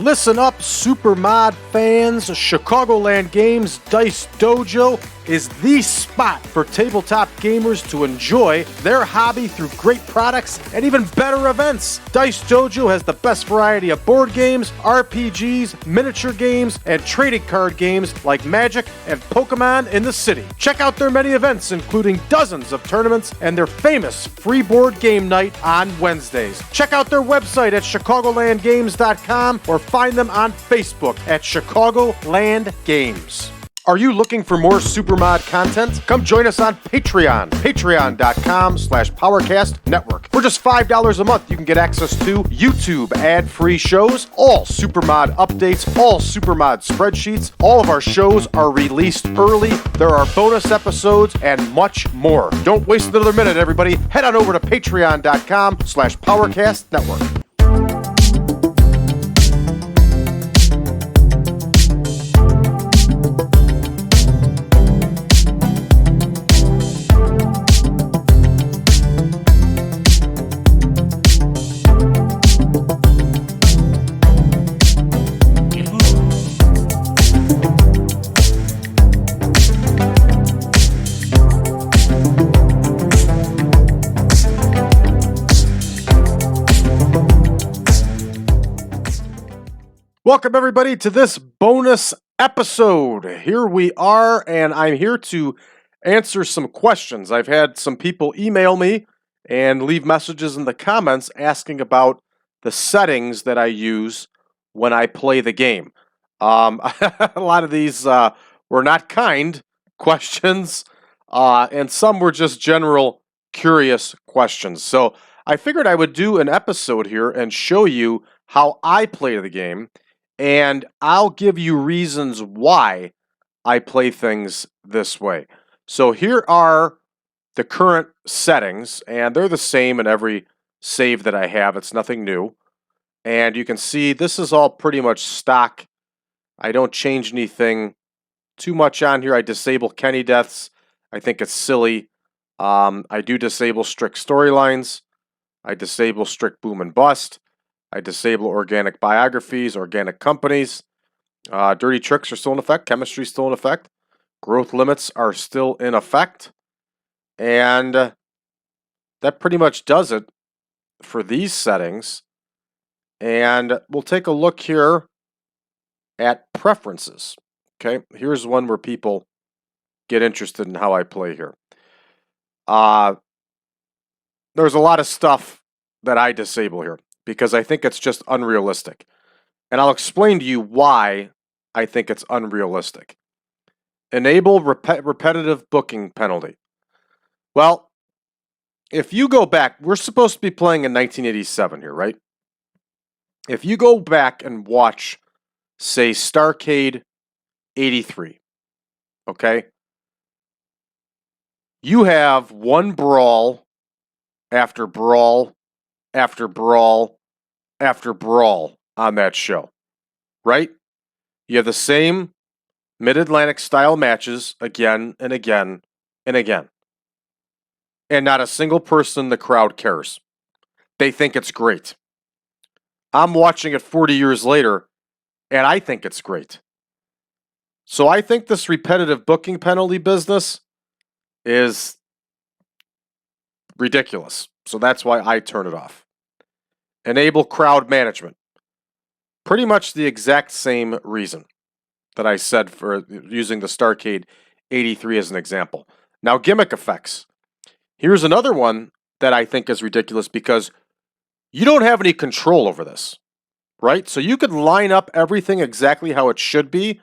Listen up, Supermod fans. Chicagoland Games Dice Dojo is the spot for tabletop gamers to enjoy their hobby through great products and even better events. Dice Dojo has the best variety of board games, RPGs, miniature games, and trading card games like Magic and Pokemon in the city. Check out their many events, including dozens of tournaments and their famous free board game night on Wednesdays. Check out their website at chicagolandgames.com or find them on Facebook at Chicagoland Games. Are you looking for more Supermod content? Come join us on Patreon. Patreon.com/PowerCast Network. For just $5 a month, you can get access to YouTube ad-free shows, all Supermod updates, all Supermod spreadsheets. All of our shows are released early. There are bonus episodes and much more. Don't waste another minute, everybody. Head on over to Patreon.com/PowerCast Network. Welcome, everybody, to this bonus episode. Here we are, and I'm here to answer some questions. I've had some people email me and leave messages in the comments asking about the settings that I use when I play the game. A lot of these were not kind questions, and some were just general curious questions. So I figured I would do an episode here and show you how I play the game. And I'll give you reasons why I play things this way. So here are the current settings, and they're the same in every save that I have. It's nothing new. And you can see this is all pretty much stock. I don't change anything too much on here. I disable Kenny deaths. I think it's silly. I do disable strict storylines. I disable strict boom and bust. I disable organic biographies, organic companies. Dirty tricks are still in effect. Chemistry is still in effect. Growth limits are still in effect. And that pretty much does it for these settings. And we'll take a look here at preferences. Okay, here's one where people get interested in how I play here. There's a lot of stuff that I disable here, because I think it's just unrealistic. And I'll explain to you why I think it's unrealistic. Enable repetitive booking penalty. Well, if you go back, we're supposed to be playing in 1987 here, right? If you go back and watch, say, Starcade 83, okay? You have one brawl after brawl after brawl after brawl on that show, right? You have the same Mid-Atlantic style matches again and again and again. And not a single person in the crowd cares. They think it's great. I'm watching it 40 years later, and I think it's great. So I think this repetitive booking penalty business is ridiculous. So that's why I turn it off. Enable crowd management. Pretty much the exact same reason that I said for using the Starcade 83 as an example. Now, gimmick effects. Here's another one that I think is ridiculous because you don't have any control over this, right? So you could line up everything exactly how it should be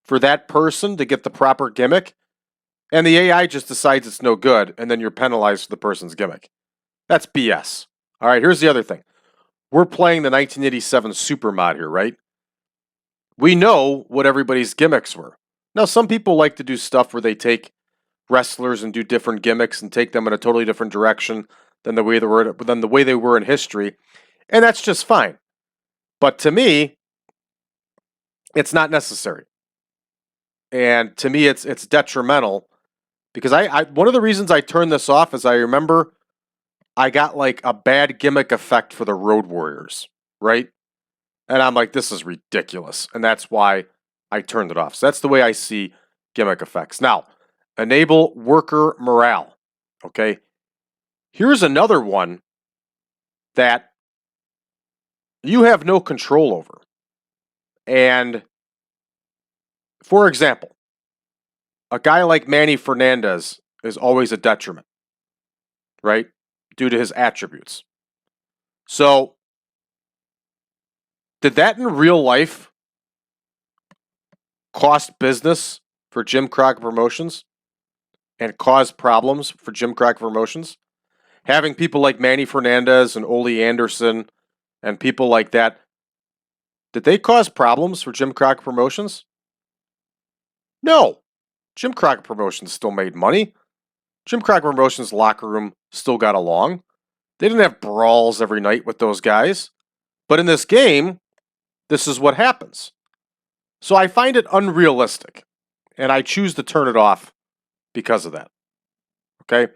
for that person to get the proper gimmick, and the AI just decides it's no good, and then you're penalized for the person's gimmick. That's BS. All right, here's the other thing. We're playing the 1987 Supermod here, right? We know what everybody's gimmicks were. Now, some people like to do stuff where they take wrestlers and do different gimmicks and take them in a totally different direction than the way they were in history, and that's just fine. But to me, it's not necessary. And to me, it's detrimental because I one of the reasons I turned this off is I remember I got like a bad gimmick effect for the Road Warriors, right? And I'm like, this is ridiculous. And that's why I turned it off. So that's the way I see gimmick effects. Now, enable worker morale. Okay. Here's another one that you have no control over. And for example, a guy like Manny Fernandez is always a detriment, right? Due to his attributes. So, did that in real life cost business for Jim Crockett Promotions and cause problems for Jim Crockett Promotions? Having people like Manny Fernandez and Ole Anderson and people like that, did they cause problems for Jim Crockett Promotions? No. Jim Crockett Promotions still made money. Jim Crockett Promotions locker room still got along. They didn't have brawls every night with those guys. But in this game, this is what happens. So I find it unrealistic, and I choose to turn it off because of that. Okay?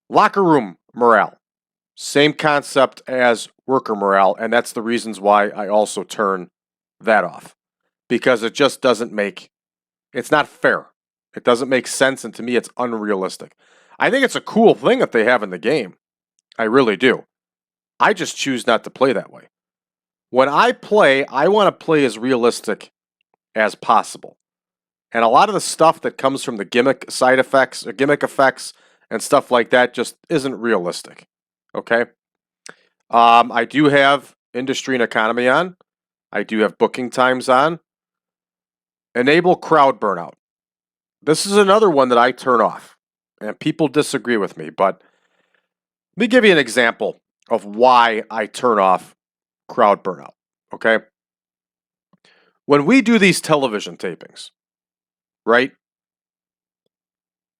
Locker room morale. Same concept as worker morale, and that's the reasons why I also turn that off. Because it just doesn't it's not fair. It doesn't make sense, and to me, it's unrealistic. I think it's a cool thing that they have in the game. I really do. I just choose not to play that way. When I play, I want to play as realistic as possible. And a lot of the stuff that comes from the gimmick side effects or gimmick effects and stuff like that just isn't realistic. Okay? I do have industry and economy on. I do have booking times on. Enable crowd burnout. This is another one that I turn off. And people disagree with me, but let me give you an example of why I turn off crowd burnout. Okay? When we do these television tapings, right?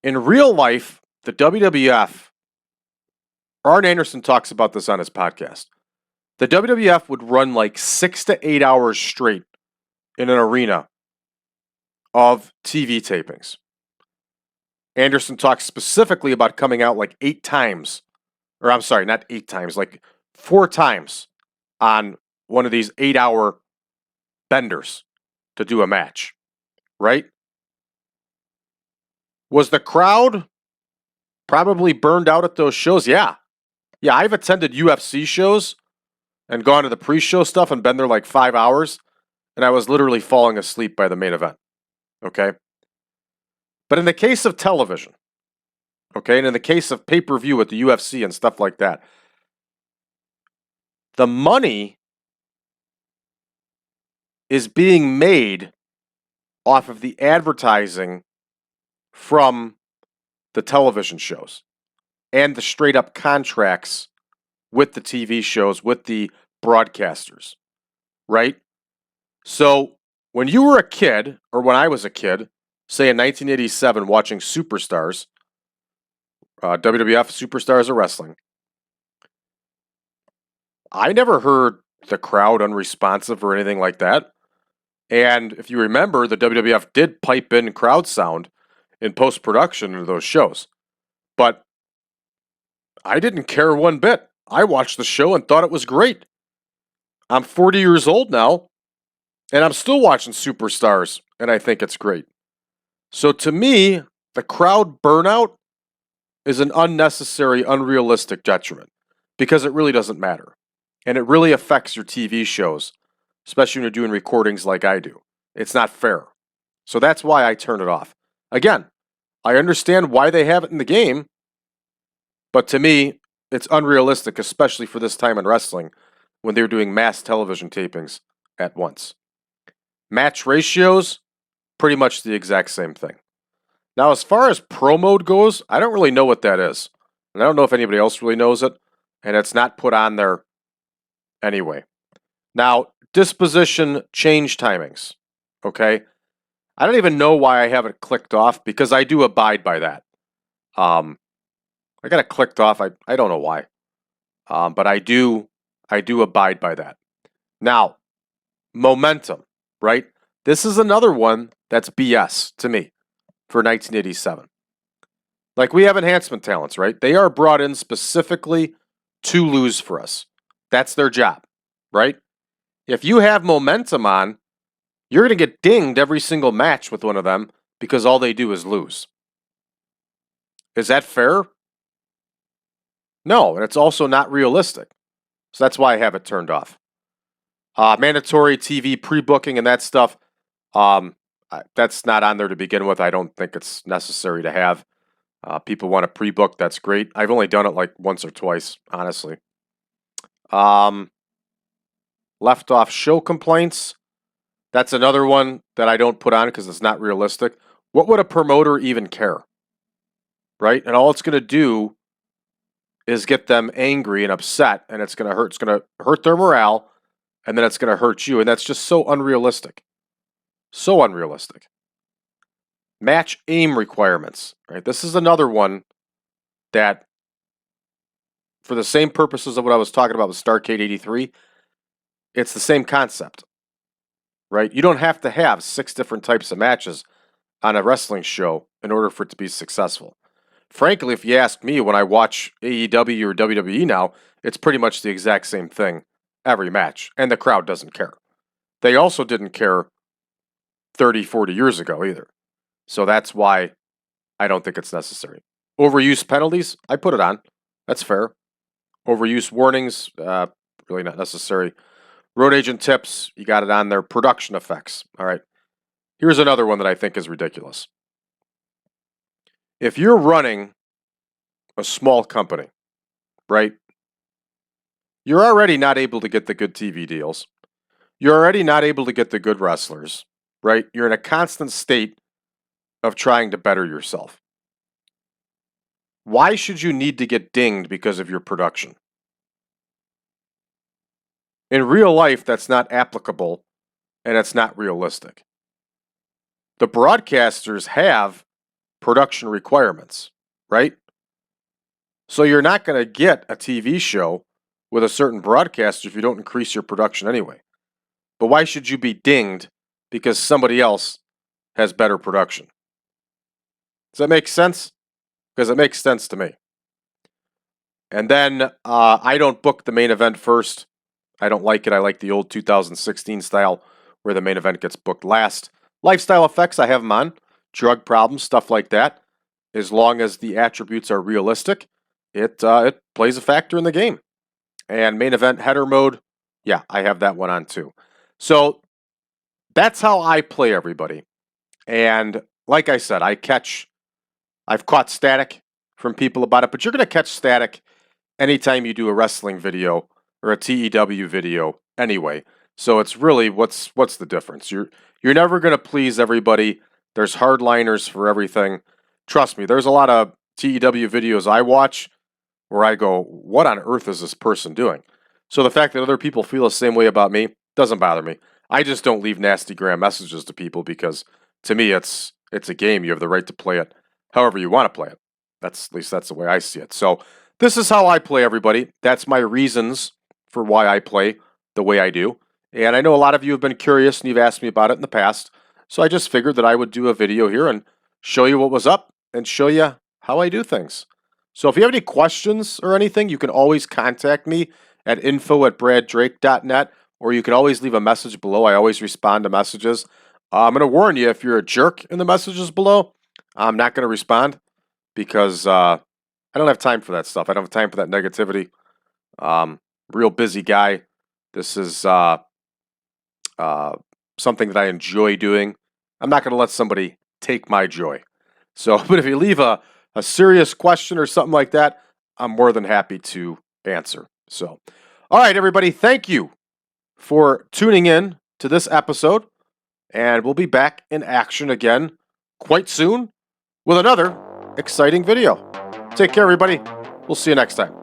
In real life, the WWF, Arn Anderson talks about this on his podcast. The WWF would run like 6 to 8 hours straight in an arena of TV tapings. Anderson talks specifically about coming out like 8 times, or I'm sorry, not 8 times, like 4 times on one of these 8-hour benders to do a match, right? Was the crowd probably burned out at those shows? Yeah. Yeah, I've attended UFC shows and gone to the pre-show stuff and been there like 5 hours, and I was literally falling asleep by the main event. Okay? But in the case of television, okay, and in the case of pay-per-view with the UFC and stuff like that, the money is being made off of the advertising from the television shows and the straight up contracts with the TV shows, with the broadcasters, right? So when you were a kid, or when I was a kid, say in 1987, watching Superstars, WWF Superstars of Wrestling, I never heard the crowd unresponsive or anything like that. And if you remember, the WWF did pipe in crowd sound in post-production of those shows. But I didn't care one bit. I watched the show and thought it was great. I'm 40 years old now, and I'm still watching Superstars, and I think it's great. So to me, the crowd burnout is an unnecessary, unrealistic detriment because it really doesn't matter. And it really affects your TV shows, especially when you're doing recordings like I do. It's not fair. So that's why I turn it off. Again, I understand why they have it in the game, but to me, it's unrealistic, especially for this time in wrestling when they're doing mass television tapings at once. Match ratios, pretty much the exact same thing. Now, as far as pro mode goes, I don't really know what that is. And I don't know if anybody else really knows it, and it's not put on there anyway. Now, disposition change timings. Okay? I don't even know why I have it clicked off because I do abide by that. I got it clicked off. I don't know why. But I do abide by that. Now, momentum, right? This is another one that's BS to me for 1987. Like, we have enhancement talents, right? They are brought in specifically to lose for us. That's their job, right? If you have momentum on, you're going to get dinged every single match with one of them because all they do is lose. Is that fair? No, and it's also not realistic. So that's why I have it turned off. Mandatory TV pre-booking and that stuff, that's not on there to begin with. I don't think it's necessary to have. People want to pre-book, that's great. I've only done it like once or twice, honestly. Left off show complaints. That's another one that I don't put on because it's not realistic. What would a promoter even care? Right? And all it's going to do is get them angry and upset, and it's going to hurt. It's going to hurt their morale, and then it's going to hurt you, and that's just so unrealistic. So unrealistic. Match aim requirements. Right? This is another one that, for the same purposes of what I was talking about with Starcade 83, it's the same concept. Right? You don't have to have 6 different types of matches on a wrestling show in order for it to be successful. Frankly, if you ask me, when I watch AEW or WWE now, it's pretty much the exact same thing every match, and the crowd doesn't care. They also didn't care 30, 40 years ago either. So that's why I don't think it's necessary. Overuse penalties, I put it on. That's fair. Overuse warnings, really not necessary. Road agent tips, you got it on there. Production effects, all right. Here's another one that I think is ridiculous. If you're running a small company, right, you're already not able to get the good TV deals. You're already not able to get the good wrestlers, right? You're in a constant state of trying to better yourself. Why should you need to get dinged because of your production? In real life, that's not applicable and it's not realistic. The broadcasters have production requirements, right? So you're not going to get a TV show with a certain broadcaster if you don't increase your production anyway. But why should you be dinged because somebody else has better production? Does that make sense? Because it makes sense to me. And then I don't book the main event first. I don't like it. I like the old 2016 style where the main event gets booked last. Lifestyle effects, I have them on. Drug problems, stuff like that. As long as the attributes are realistic, it plays a factor in the game. And main event header mode, yeah, I have that one on too. So that's how I play everybody. And like I said, I've caught static from people about it, but you're going to catch static anytime you do a wrestling video or a TEW video anyway. So it's really what's the difference? You're never going to please everybody. There's hardliners for everything. Trust me, there's a lot of TEW videos I watch where I go, what on earth is this person doing? So the fact that other people feel the same way about me doesn't bother me. I just don't leave nasty gram messages to people because to me it's a game. You have the right to play it however you want to play it. At least that's the way I see it. So this is how I play, everybody. That's my reasons for why I play the way I do. And I know a lot of you have been curious and you've asked me about it in the past. So I just figured that I would do a video here and show you what was up and show you how I do things. So if you have any questions or anything, you can always contact me at info@braddrake.net, or you can always leave a message below. I always respond to messages. I'm going to warn you, if you're a jerk in the messages below, I'm not going to respond because I don't have time for that stuff. I don't have time for that negativity. Real busy guy. This is something that I enjoy doing. I'm not going to let somebody take my joy. So, but if you leave a serious question or something like that, I'm more than happy to answer. So, all right, everybody, thank you for tuning in to this episode. And we'll be back in action again quite soon with another exciting video. Take care, everybody. We'll see you next time.